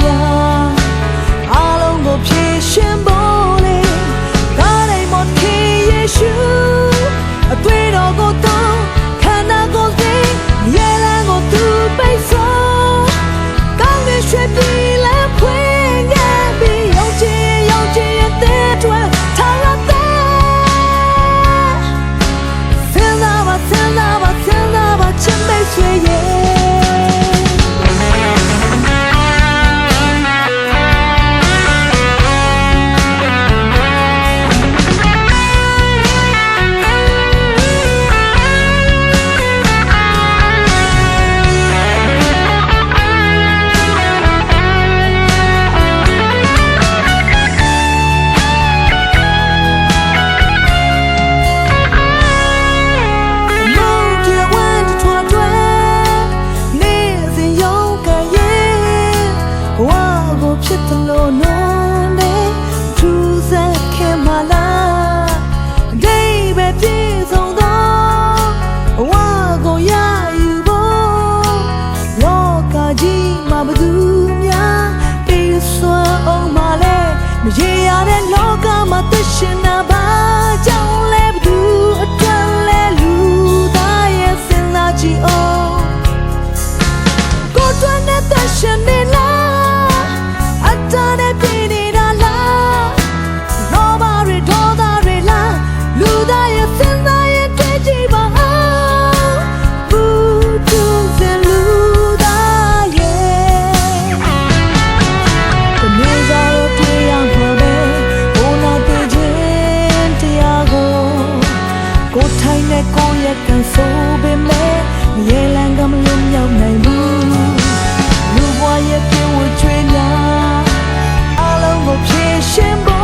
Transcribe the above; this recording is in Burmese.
များအားလုံးကိုဖြည့်ရှင်ဖို့လေကားတိုင်းမော်ခေယေရှုအသွေးတော်ကိုတော့ခန္ဓာကိုယ်စိတ်ရဲလန်းကိုသူပိတ်ဆို့ကောင်းကင်ရွှေပြည်လဲဖွင့်ခဲ့ပြီးယုံကြည်ရဲ့တဲ့အတွက်ထားရတဲ့ဆင်းလာပါချမ်းမိတ်ဆွေရဲ့ဖြစ်တယ်လို့နော်လေသူစက်ခင်မလားအတိတ်ပဲပြည့်စုံတော့ဝါကိုရယူဖို့လောကကြီးမှာဘသူများပြီးစွမ်းအောင်မလဲမရေရတဲ့လောကမှာသရှင်နာပါကြောင့်လဲဘသူအတွက်လဲလူသားရဲ့စဉ်းစားကြည့်အောင်ကိုယ်တွန်းတဲ့သရှင်နေလားကိုယ့်ရဲ့ကန်ဆိုပေမဲ့ရေလံကမလုံးရောက်နိုင်ဘူးလူဘဝရဲ့ပြေဝချွေးများအလုံးကိုဖြည့်ရှင်